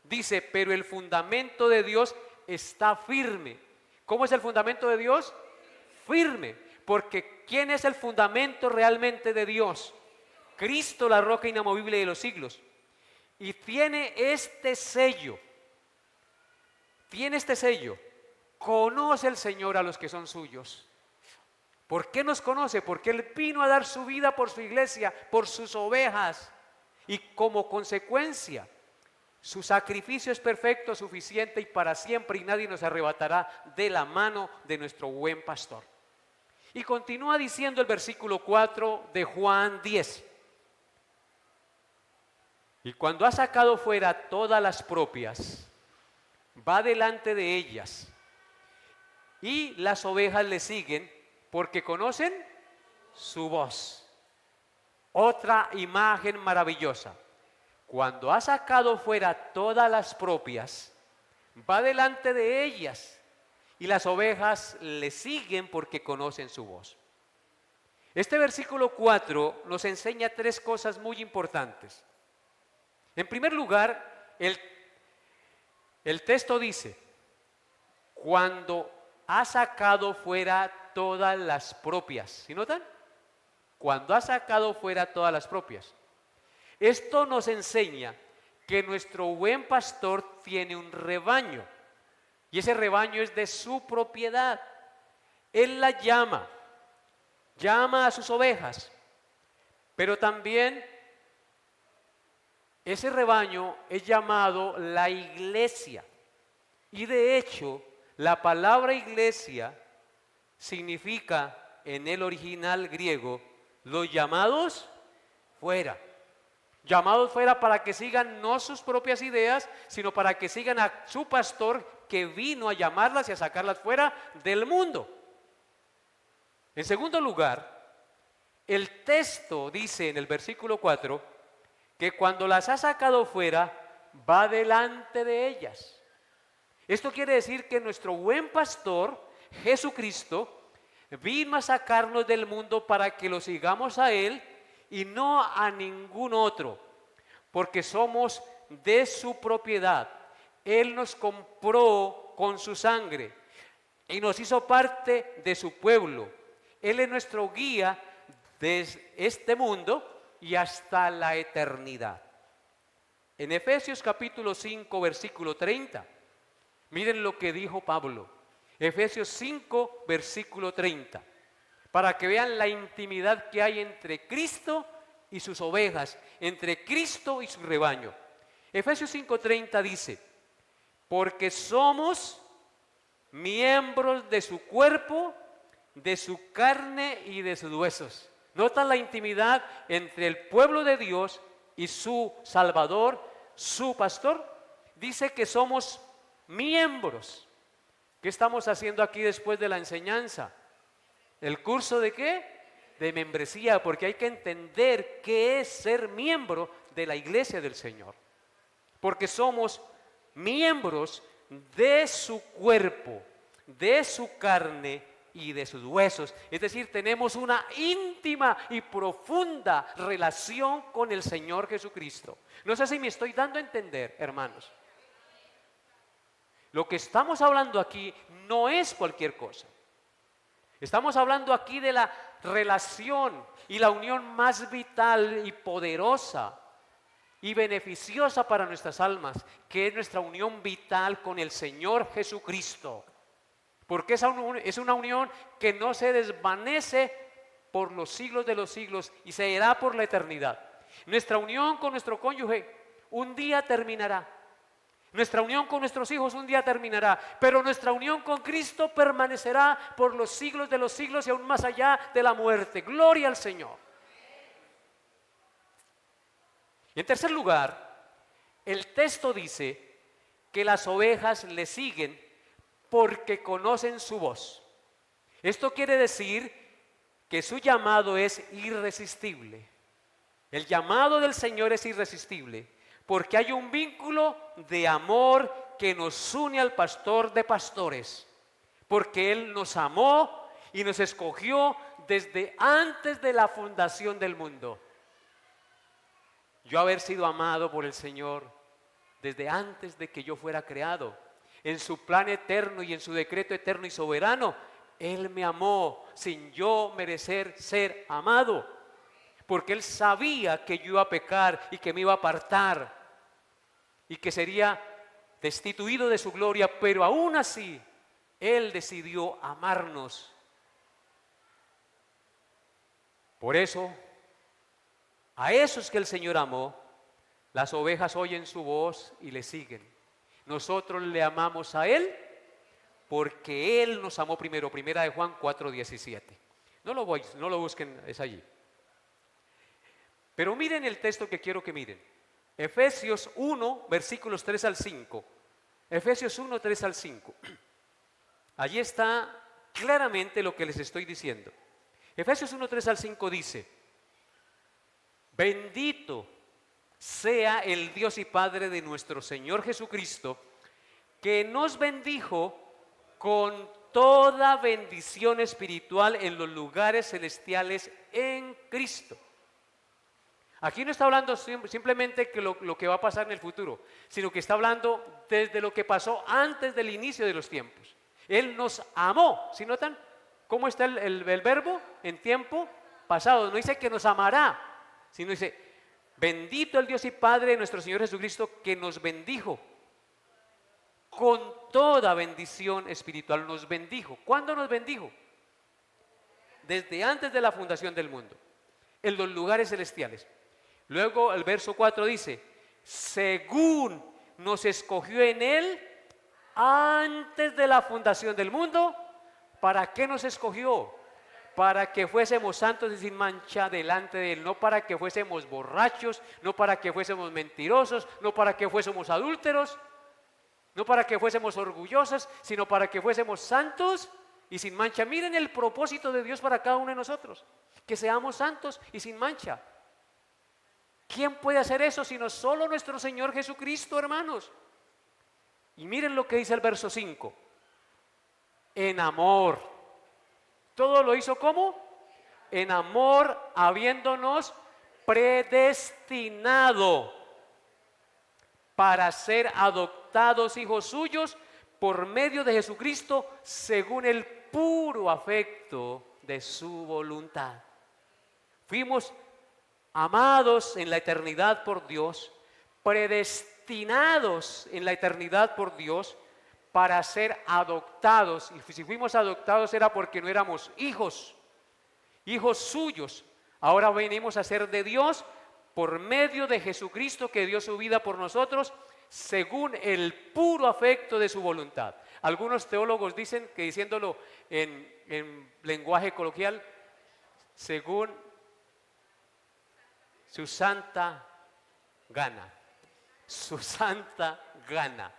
Dice: pero el fundamento de Dios está firme. ¿Cómo es el fundamento de Dios? Firme. Porque ¿quién es el fundamento realmente de Dios? Cristo, la roca inamovible de los siglos. Y tiene este sello. Tiene este sello. Conoce el Señor a los que son suyos. ¿Por qué nos conoce? Porque Él vino a dar su vida por su iglesia, por sus ovejas. Y como consecuencia, su sacrificio es perfecto, suficiente y para siempre, y nadie nos arrebatará de la mano de nuestro buen pastor. Y continúa diciendo el versículo 4 de Juan 10. Y cuando ha sacado fuera todas las propias, va delante de ellas, y las ovejas le siguen porque conocen su voz. Otra imagen maravillosa. Cuando ha sacado fuera todas las propias, va delante de ellas, y las ovejas le siguen porque conocen su voz. Este versículo 4 nos enseña tres cosas muy importantes. En primer lugar, el texto dice: cuando ha sacado fuera todas las propias. ¿Sí notan? Cuando ha sacado fuera todas las propias. Esto nos enseña que nuestro buen pastor tiene un rebaño. Y ese rebaño es de su propiedad. Él la llama, llama a sus ovejas, pero también ese rebaño es llamado la iglesia. Y de hecho, la palabra iglesia significa en el original griego los llamados fuera. Llamados fuera para que sigan no sus propias ideas, sino para que sigan a su pastor que vino a llamarlas y a sacarlas fuera del mundo. En segundo lugar, el texto dice en el versículo 4 que cuando las ha sacado fuera, va delante de ellas. Esto quiere decir que nuestro buen pastor, Jesucristo, vino a sacarnos del mundo para que lo sigamos a Él y no a ningún otro, porque somos de su propiedad. Él nos compró con su sangre y nos hizo parte de su pueblo. Él es nuestro guía desde este mundo y hasta la eternidad. En Efesios capítulo 5, versículo 30, miren lo que dijo Pablo. Efesios 5, versículo 30. Para que vean la intimidad que hay entre Cristo y sus ovejas, entre Cristo y su rebaño. Efesios 5:30 dice, porque somos miembros de su cuerpo, de su carne y de sus huesos. ¿Notan la intimidad entre el pueblo de Dios y su Salvador, su pastor? Dice que somos miembros. ¿Qué estamos haciendo aquí después de la enseñanza? ¿El curso de qué? De membresía, porque hay que entender qué es ser miembro de la iglesia del Señor. Porque somos miembros de su cuerpo, de su carne y de sus huesos. Es decir, tenemos una íntima y profunda relación con el Señor Jesucristo. No sé si me estoy dando a entender, hermanos. Lo que estamos hablando aquí no es cualquier cosa. Estamos hablando aquí de la relación y la unión más vital y poderosa y beneficiosa para nuestras almas, que es nuestra unión vital con el Señor Jesucristo. Porque es una unión que no se desvanece por los siglos de los siglos y se irá por la eternidad. Nuestra unión con nuestro cónyuge un día terminará. Nuestra unión con nuestros hijos un día terminará, pero nuestra unión con Cristo permanecerá por los siglos de los siglos y aún más allá de la muerte. Gloria al Señor. Y en tercer lugar, el texto dice que las ovejas le siguen porque conocen su voz. Esto quiere decir que su llamado es irresistible. El llamado del Señor es irresistible. Porque hay un vínculo de amor que nos une al pastor de pastores. Porque Él nos amó y nos escogió desde antes de la fundación del mundo. Yo haber sido amado por el Señor desde antes de que yo fuera creado. En su plan eterno y en su decreto eterno y soberano, Él me amó sin yo merecer ser amado. Porque Él sabía que yo iba a pecar y que me iba a apartar y que sería destituido de su gloria, pero aún así Él decidió amarnos. Por eso, a esos que el Señor amó, las ovejas oyen su voz y le siguen. Nosotros le amamos a Él porque Él nos amó primero. Primera de Juan 4:17. No lo busquen, es allí. Pero miren el texto que quiero que miren. Efesios 1, versículos 3 al 5. Efesios 1, 3 al 5. Allí está claramente lo que les estoy diciendo. Efesios 1, 3 al 5 dice: bendito sea el Dios y Padre de nuestro Señor Jesucristo, que nos bendijo con toda bendición espiritual en los lugares celestiales en Cristo. Aquí no está hablando simplemente que lo que va a pasar en el futuro, sino que está hablando desde lo que pasó antes del inicio de los tiempos. Él nos amó. ¿Sí notan cómo está el verbo en tiempo pasado? No dice que nos amará, sino dice, bendito el Dios y Padre de nuestro Señor Jesucristo, que nos bendijo con toda bendición espiritual. Nos bendijo. ¿Cuándo nos bendijo? desde antes de la fundación del mundo, en los lugares celestiales. Luego el verso 4 dice, según nos escogió en Él antes de la fundación del mundo. ¿Para qué nos escogió? Para que fuésemos santos y sin mancha delante de Él, no para que fuésemos borrachos, no para que fuésemos mentirosos, no para que fuésemos adúlteros, no para que fuésemos orgullosos, sino para que fuésemos santos y sin mancha. Miren el propósito de Dios para cada uno de nosotros, que seamos santos y sin mancha. ¿Quién puede hacer eso sino solo nuestro Señor Jesucristo, hermanos? Y miren lo que dice el verso 5. En amor. ¿Todo lo hizo cómo? En amor, habiéndonos predestinado para ser adoptados hijos suyos por medio de Jesucristo, según el puro afecto de su voluntad. Fuimos amados en la eternidad por Dios, predestinados en la eternidad por Dios para ser adoptados. Y si fuimos adoptados era porque no éramos hijos suyos. Ahora venimos a ser de Dios por medio de Jesucristo, que dio su vida por nosotros según el puro afecto de su voluntad. Algunos teólogos dicen que, diciéndolo en lenguaje coloquial, según su santa gana. Su santa gana.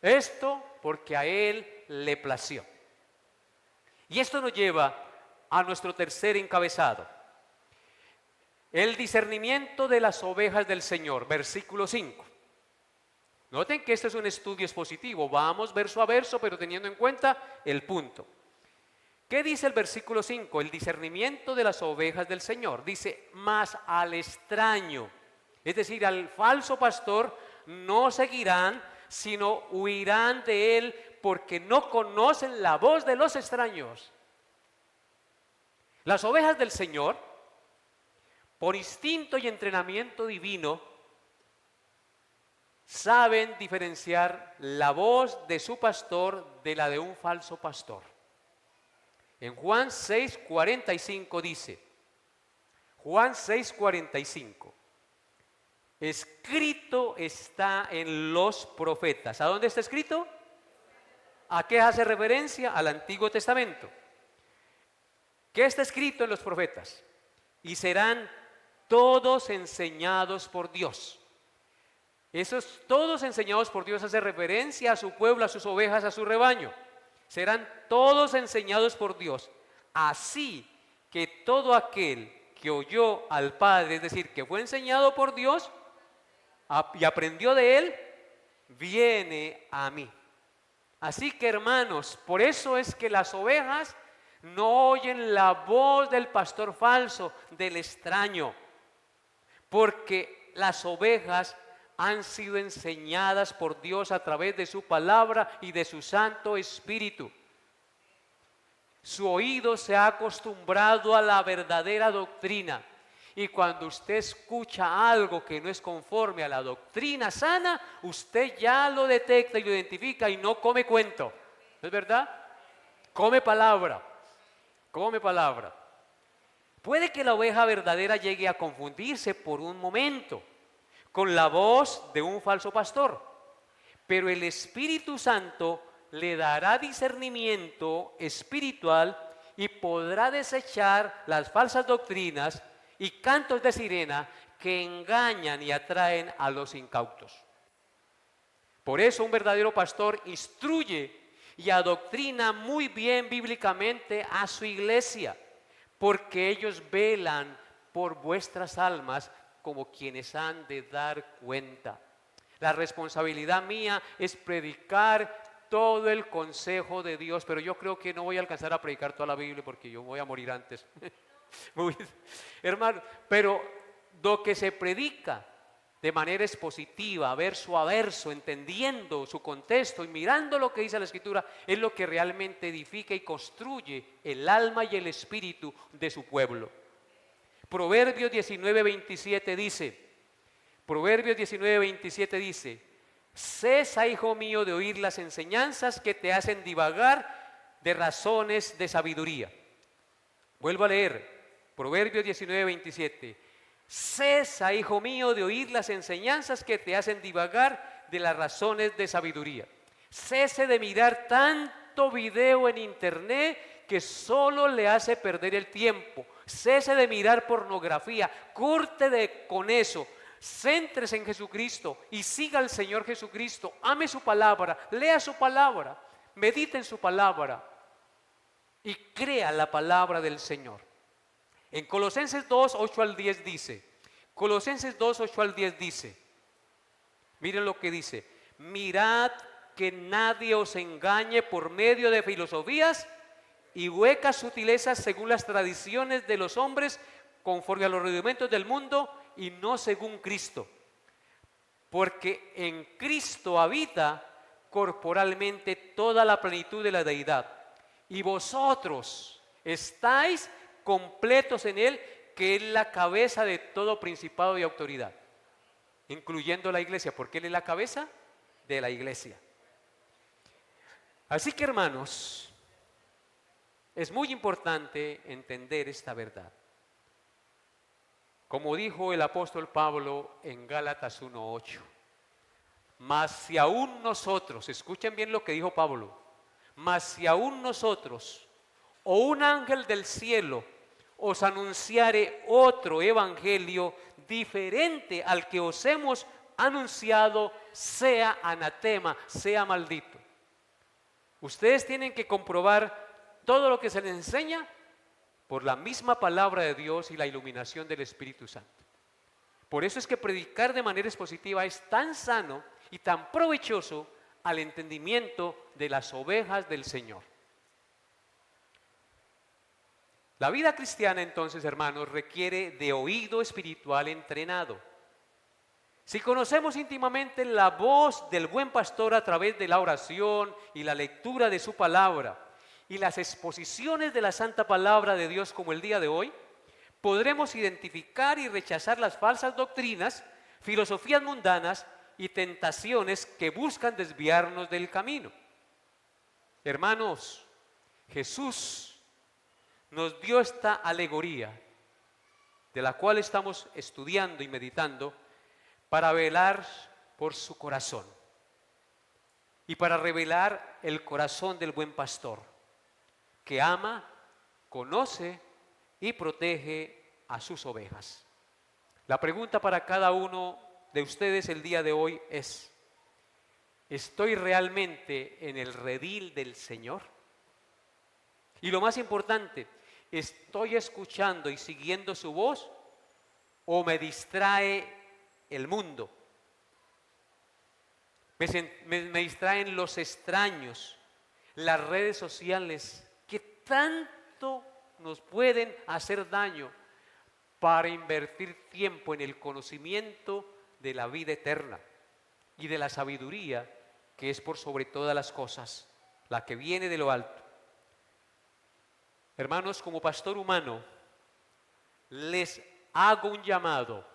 Esto porque a Él le plació. Y esto nos lleva a nuestro tercer encabezado. El discernimiento de las ovejas del Señor, versículo 5. Noten que este es un estudio expositivo. Vamos verso a verso, pero teniendo en cuenta el punto. ¿Qué dice el versículo 5? El discernimiento de las ovejas del Señor. Dice, mas al extraño, es decir, al falso pastor, no seguirán, sino huirán de él, porque no conocen la voz de los extraños. Las ovejas del Señor, por instinto y entrenamiento divino, saben diferenciar la voz de su pastor de la de un falso pastor. En Juan 6:45 dice, Juan 6:45, escrito está en los profetas. ¿A dónde está escrito? ¿A qué hace referencia? Al Antiguo Testamento. ¿Qué está escrito en los profetas? Y serán todos enseñados por Dios. Esos todos enseñados por Dios hace referencia a su pueblo, a sus ovejas, a su rebaño. Serán todos enseñados por Dios. Así que todo aquel que oyó al Padre, es decir, que fue enseñado por Dios y aprendió de Él, viene a mí. Así que, hermanos, por eso es que las ovejas no oyen la voz del pastor falso, del extraño, porque las ovejas han sido enseñadas por Dios a través de su palabra y de su Santo Espíritu. Su oído se ha acostumbrado a la verdadera doctrina. Y cuando usted escucha algo que no es conforme a la doctrina sana, usted ya lo detecta y lo identifica y no come cuento. ¿No es verdad? Come palabra. Come palabra. Puede que la oveja verdadera llegue a confundirse por un momento con la voz de un falso pastor, pero el Espíritu Santo le dará discernimiento espiritual y podrá desechar las falsas doctrinas y cantos de sirena que engañan y atraen a los incautos. Por eso un verdadero pastor instruye y adoctrina muy bien bíblicamente a su iglesia, porque ellos velan por vuestras almas como quienes han de dar cuenta. La responsabilidad mía es predicar todo el consejo de Dios, pero yo creo que no voy a alcanzar a predicar toda la Biblia porque yo voy a morir antes. Hermano, pero lo que se predica de manera expositiva, verso a verso, entendiendo su contexto y mirando lo que dice la Escritura, es lo que realmente edifica y construye el alma y el espíritu de su pueblo. Proverbios 19:27 dice, cesa, hijo mío, de oír las enseñanzas que te hacen divagar de razones de sabiduría. Vuelvo a leer, Proverbios 19:27. Cesa, hijo mío, de oír las enseñanzas que te hacen divagar de las razones de sabiduría. Cese de mirar tanto video en internet que solo le hace perder el tiempo. Cese de mirar pornografía, con eso. Céntrese en Jesucristo y siga al Señor Jesucristo. Ame su palabra, lea su palabra, medite en su palabra y crea la palabra del Señor. En Colosenses 2, 8 al 10 dice, Colosenses 2, 8 al 10 dice, miren lo que dice: mirad que nadie os engañe por medio de filosofías y huecas sutilezas según las tradiciones de los hombres, conforme a los rudimentos del mundo y no según Cristo. Porque en Cristo habita corporalmente toda la plenitud de la deidad. Y vosotros estáis completos en Él, que es la cabeza de todo principado y autoridad, incluyendo la iglesia, porque Él es la cabeza de la iglesia. Así que, hermanos, es muy importante entender esta verdad. Como dijo el apóstol Pablo en Gálatas 1:8, mas si aún nosotros, escuchen bien lo que dijo Pablo, mas si aún nosotros o un ángel del cielo os anunciare otro evangelio diferente al que os hemos anunciado, sea anatema, sea maldito. Ustedes tienen que comprobar todo lo que se les enseña por la misma palabra de Dios y la iluminación del Espíritu Santo. Por eso es que predicar de manera expositiva es tan sano y tan provechoso al entendimiento de las ovejas del Señor. La vida cristiana, entonces, hermanos, requiere de oído espiritual entrenado. Si conocemos íntimamente la voz del buen pastor a través de la oración y la lectura de su palabra y las exposiciones de la santa palabra de Dios como el día de hoy, podremos identificar y rechazar las falsas doctrinas, filosofías mundanas y tentaciones que buscan desviarnos del camino. Hermanos, Jesús nos dio esta alegoría, de la cual estamos estudiando y meditando, para velar por su corazón y para revelar el corazón del buen pastor, que ama, conoce y protege a sus ovejas. La pregunta para cada uno de ustedes el día de hoy es: ¿estoy realmente en el redil del Señor? Y lo más importante, ¿estoy escuchando y siguiendo su voz o me distrae el mundo? Me distraen los extraños, las redes sociales, que tanto nos pueden hacer daño, para invertir tiempo en el conocimiento de la vida eterna y de la sabiduría que es por sobre todas las cosas, la que viene de lo alto. Hermanos, como pastor humano, les hago un llamado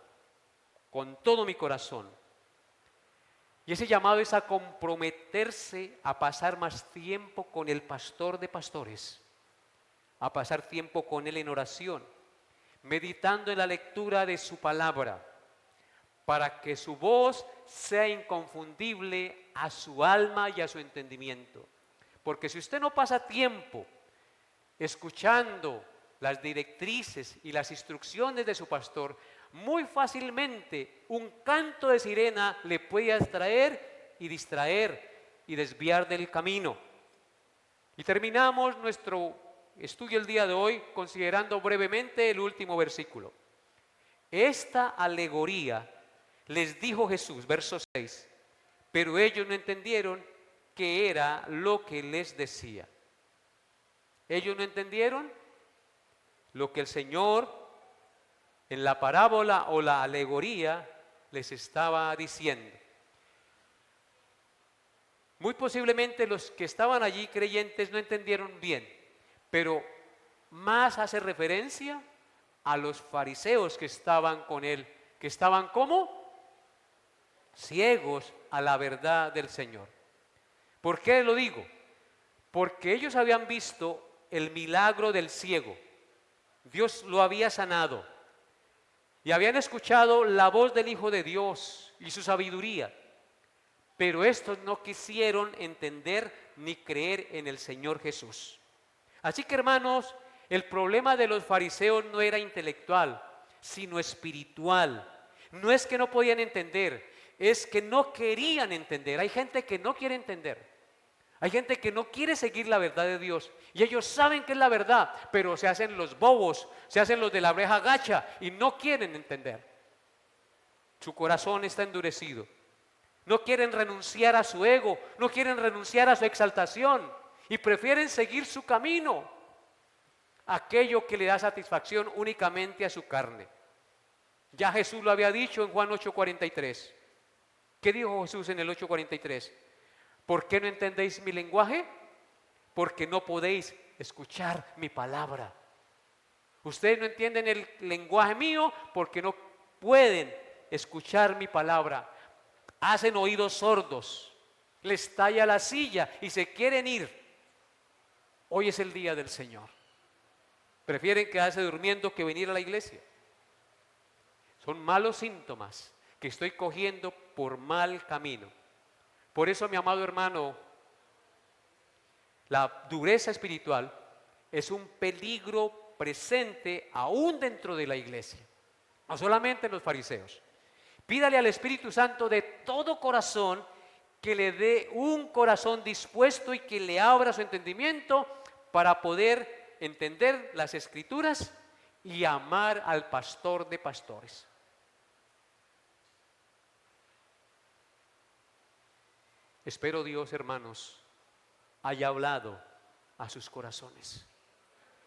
con todo mi corazón. Y ese llamado es a comprometerse a pasar más tiempo con el pastor de pastores, a pasar tiempo con él en oración, meditando en la lectura de su palabra, para que su voz sea inconfundible a su alma y a su entendimiento. Porque si usted no pasa tiempo escuchando las directrices y las instrucciones de su pastor, muy fácilmente un canto de sirena le puede atraer y distraer y desviar del camino. Y terminamos nuestro estudio el día de hoy considerando brevemente el último versículo. Esta alegoría les dijo Jesús, verso 6, pero ellos no entendieron qué era lo que les decía. Ellos no entendieron lo que el Señor en la parábola o la alegoría les estaba diciendo. Muy posiblemente los que estaban allí creyentes no entendieron bien, pero más hace referencia a los fariseos que estaban con él, que estaban como ciegos a la verdad del Señor. ¿Por qué lo digo? Porque ellos habían visto el milagro del ciego, Dios lo había sanado y habían escuchado la voz del Hijo de Dios y su sabiduría, pero estos no quisieron entender ni creer en el Señor Jesús. Así que, hermanos, el problema de los fariseos no era intelectual, sino espiritual. No es que no podían entender, es que no querían entender. Hay gente que no quiere entender. Hay gente que no quiere seguir la verdad de Dios y ellos saben que es la verdad, pero se hacen los bobos, se hacen los de la oreja gacha y no quieren entender. Su corazón está endurecido. No quieren renunciar a su ego, no quieren renunciar a su exaltación y prefieren seguir su camino, aquello que le da satisfacción únicamente a su carne. Ya Jesús lo había dicho en Juan 8:43. ¿Qué dijo Jesús en el 8:43? ¿Por qué no entendéis mi lenguaje? Porque no podéis escuchar mi palabra. Ustedes no entienden el lenguaje mío porque no pueden escuchar mi palabra. Hacen oídos sordos, les talla la silla y se quieren ir. Hoy es el día del Señor. Prefieren quedarse durmiendo que venir a la iglesia. Son malos síntomas que estoy cogiendo por mal camino. Por eso, mi amado hermano, la dureza espiritual es un peligro presente aún dentro de la iglesia, no solamente en los fariseos. Pídale al Espíritu Santo de todo corazón que le dé un corazón dispuesto y que le abra su entendimiento para poder entender las Escrituras y amar al pastor de pastores. Espero Dios, hermanos, haya hablado a sus corazones.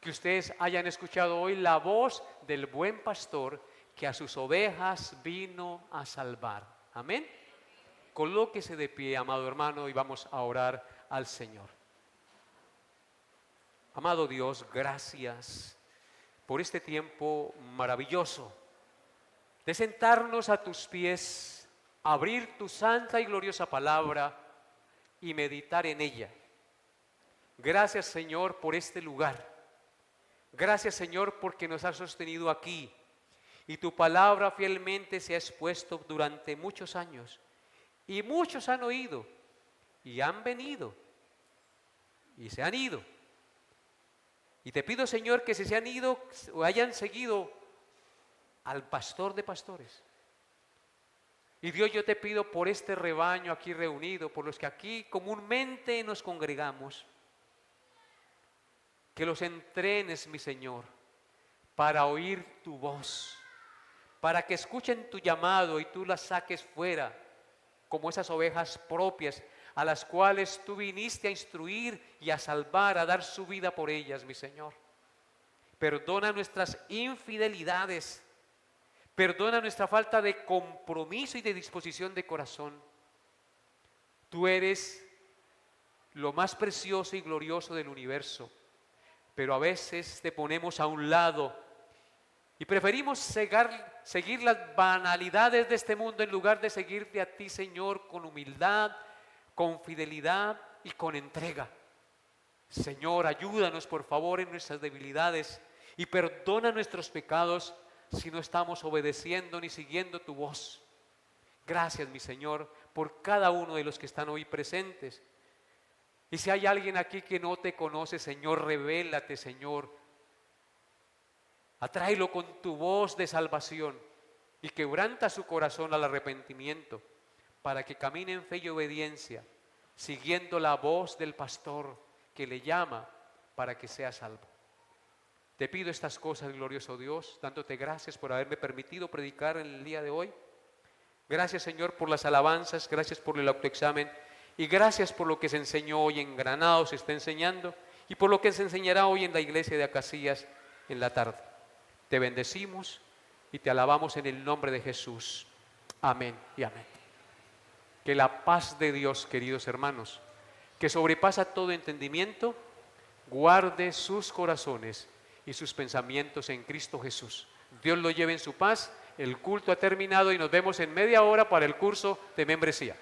Que ustedes hayan escuchado hoy la voz del buen pastor que a sus ovejas vino a salvar. Amén. Colóquese de pie, amado hermano, y vamos a orar al Señor. Amado Dios, gracias por este tiempo maravilloso de sentarnos a tus pies, abrir tu santa y gloriosa palabra y meditar en ella. Gracias, Señor, por este lugar. Gracias, Señor, porque nos has sostenido aquí y tu palabra fielmente se ha expuesto durante muchos años y muchos han oído y han venido y se han ido. Y te pido, Señor, que si se han ido o hayan seguido al pastor de pastores. Y Dios, yo te pido por este rebaño aquí reunido, por los que aquí comúnmente nos congregamos, que los entrenes, mi Señor, para oír tu voz, para que escuchen tu llamado y tú las saques fuera, como esas ovejas propias a las cuales tú viniste a instruir y a salvar, a dar su vida por ellas, mi Señor. Perdona nuestras infidelidades, perdona nuestra falta de compromiso y de disposición de corazón. Tú eres lo más precioso y glorioso del universo, pero a veces te ponemos a un lado y preferimos seguir las banalidades de este mundo en lugar de seguirte a ti, Señor, con humildad, con fidelidad y con entrega. Señor, ayúdanos por favor en nuestras debilidades y perdona nuestros pecados si no estamos obedeciendo ni siguiendo tu voz. Gracias, mi Señor, por cada uno de los que están hoy presentes. Y si hay alguien aquí que no te conoce, Señor, revélate, Señor. Atráelo con tu voz de salvación y quebranta su corazón al arrepentimiento para que camine en fe y obediencia, siguiendo la voz del pastor que le llama para que sea salvo. Te pido estas cosas, glorioso Dios, dándote gracias por haberme permitido predicar en el día de hoy. Gracias, Señor, por las alabanzas, gracias por el autoexamen y gracias por lo que se enseñó hoy en Granado, se está enseñando, y por lo que se enseñará hoy en la iglesia de Acacias en la tarde. Te bendecimos y te alabamos en el nombre de Jesús. Amén y amén. Que la paz de Dios, queridos hermanos, que sobrepasa todo entendimiento, guarde sus corazones y sus pensamientos en Cristo Jesús. Dios lo lleve en su paz. El culto ha terminado y nos vemos en media hora para el curso de membresía.